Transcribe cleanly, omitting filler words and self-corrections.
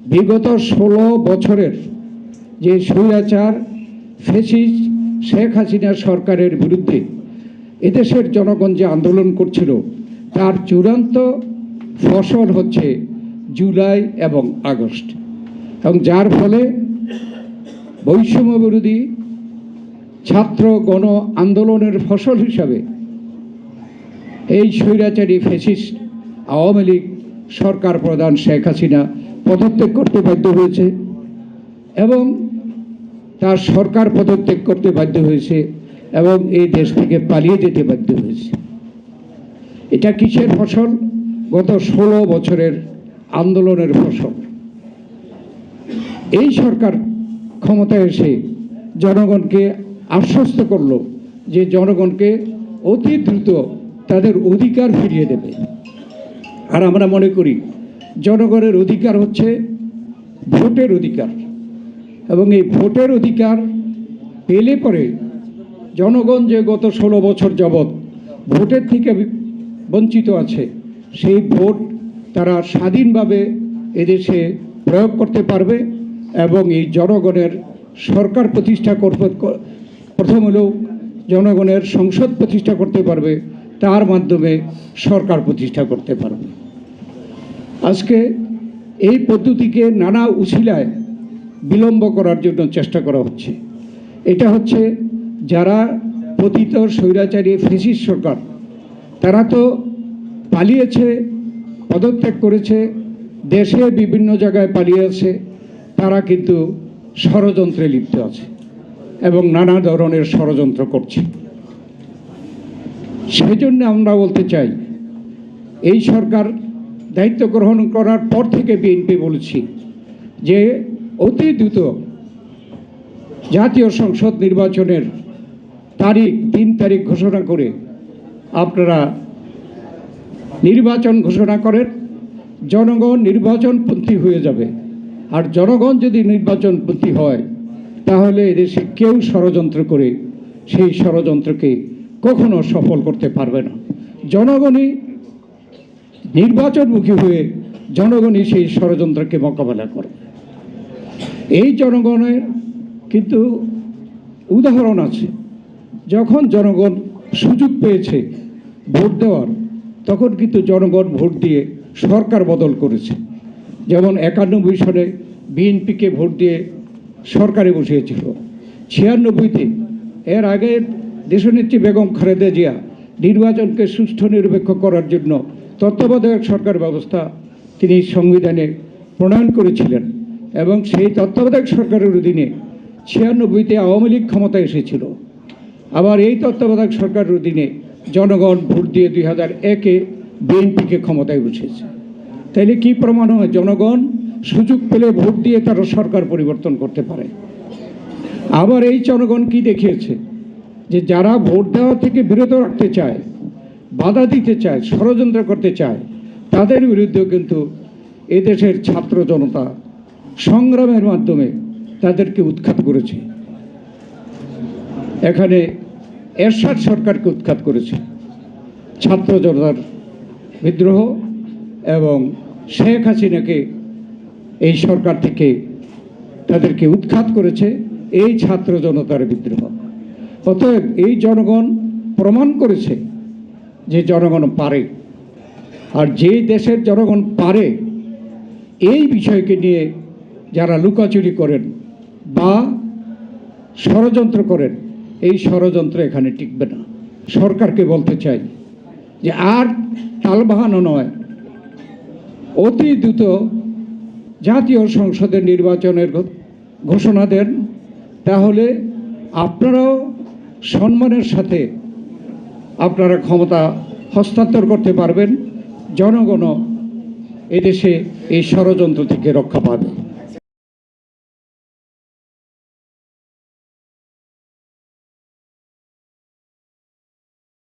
বিগত 16 বছরের যে স্বৈরাচার ফ্যাসিস্ট শেখ হাসিনা সরকারের বিরুদ্ধে এদেশের জনগণ যে আন্দোলন করছিল তার চূড়ান্ত ফসল হচ্ছে জুলাই এবং আগস্ট, এবং যার ফলে বৈষম্য বিরোধী ছাত্র গণ আন্দোলনের ফসল হিসাবে এই স্বৈরাচারী ফ্যাসিস্ট আওয়ামী লীগ সরকার প্রধান শেখ হাসিনা পদত্যাগ করতে বাধ্য হয়েছে এবং তার সরকার পদত্যাগ করতে বাধ্য হয়েছে এবং এই দেশ থেকে পালিয়ে যেতে বাধ্য হয়েছে। এটা কিসের ফসল? গত 16 বছরের আন্দোলনের ফসল। এই সরকার ক্ষমতায় এসে জনগণকে আশ্বস্ত করলো যে জনগণকে অতি দ্রুত তাদের অধিকার ফিরিয়ে দেবে। আর আমরা মনে করি জনগণের অধিকার হচ্ছে ভোটের অধিকার, এবং এই ভোটের অধিকার পেলে পরে জনগণ যে গত 16 বছর যাবৎ ভোটের থেকে বঞ্চিত আছে, সেই ভোট তারা স্বাধীনভাবে এদেশে প্রয়োগ করতে পারবে এবং এই জনগণের সরকার প্রতিষ্ঠা করবে। প্রথম হলেও জনগণের সংসদ প্রতিষ্ঠা করতে পারবে, তার মাধ্যমে সরকার প্রতিষ্ঠা করতে পারবে। আজকে এই পদ্ধতিকে নানা উছিলায় বিলম্ব করার জন্য চেষ্টা করা হচ্ছে। এটা হচ্ছে যারা পতিত স্বৈরাচারী ফ্যাসিস্ট সরকার, তারা তো পালিয়েছে, পদত্যাগ করেছে, দেশে বিভিন্ন জায়গায় পালিয়ে আছে, তারা কিন্তু ষড়যন্ত্রে লিপ্ত আছে এবং নানা ধরনের ষড়যন্ত্র করছে। সেই জন্য আমরা বলতে চাই, এই সরকার দায়িত্ব গ্রহণ করার পর থেকে বিএনপি বলেছি যে অতি দ্রুত জাতীয় সংসদ নির্বাচনের তারিখ 3 তারিখ ঘোষণা করে আপনারা নির্বাচন ঘোষণা করেন। জনগণ নির্বাচনপন্থী হয়ে যাবে, আর জনগণ যদি নির্বাচনপন্থী হয় তাহলে এদেশে কেউ ষড়যন্ত্র করে সেই ষড়যন্ত্রকে কখনো সফল করতে পারবে না। জনগণই নির্বাচনমুখী হয়ে জনগণই সেই ষড়যন্ত্রকে মোকাবেলা করে। এই জনগণের কিন্তু উদাহরণ আছে। যখন জনগণ সুযোগ পেয়েছে ভোট দেওয়ার, তখন কিন্তু জনগণ ভোট দিয়ে সরকার বদল করেছে। যেমন 91 সালে বিএনপিকে ভোট দিয়ে সরকারে বসিয়েছিল। 96-তে এর আগে দেশনেত্রী বেগম খালেদা জিয়া নির্বাচনকে সুষ্ঠু নিরপেক্ষ করার জন্য তত্ত্বাবধায়ক সরকার ব্যবস্থা তিনি সংবিধানে প্রণয়ন করেছিলেন, এবং সেই তত্ত্বাবধায়ক সরকারের অধীনে 96-তে আওয়ামী লীগ ক্ষমতায় এসেছিল। আবার এই তত্ত্বাবধায়ক সরকারের অধীনে জনগণ ভোট দিয়ে 2001-এ বিএনপিকে ক্ষমতায় বসেছে। তাইলে কি প্রমাণ হয়? জনগণ সুযোগ পেলে ভোট দিয়ে তারা সরকার পরিবর্তন করতে পারে। আবার এই জনগণ কি দেখিয়েছে যে যারা ভোট দেওয়া থেকে বিরত রাখতে চায়, বাধা দিতে চায়, ষড়যন্ত্র করতে চায়, তাদের বিরুদ্ধেও কিন্তু এদেশের ছাত্র জনতা সংগ্রামের মাধ্যমে তাদেরকে উৎখাত করেছে। এখানে এরশাদ সরকারকে উৎখাত করেছে ছাত্র জনতার বিদ্রোহ, এবং শেখ হাসিনাকে এই সরকার থেকে তাদেরকে উৎখাত করেছে এই ছাত্র জনতার বিদ্রোহ। অতএব এই জনগণ প্রমাণ করেছে যে জনগণ পারে, আর যে দেশের জনগণ পারে এই বিষয়কে নিয়ে যারা লুকাচুরি করেন বা ষড়যন্ত্র করেন, এই ষড়যন্ত্র এখানে টিকবে না। সরকারকে বলতে চাই যে আর টালবাহানো নয়, অতি দ্রুত জাতীয় সংসদের নির্বাচনের ঘোষণা দেন, তাহলে আপনারাও সম্মানের সাথে আপনারা ক্ষমতা হস্তান্তর করতে পারবেন। জনগণও এদেশে এই ষড়যন্ত্র থেকে রক্ষা পাবে।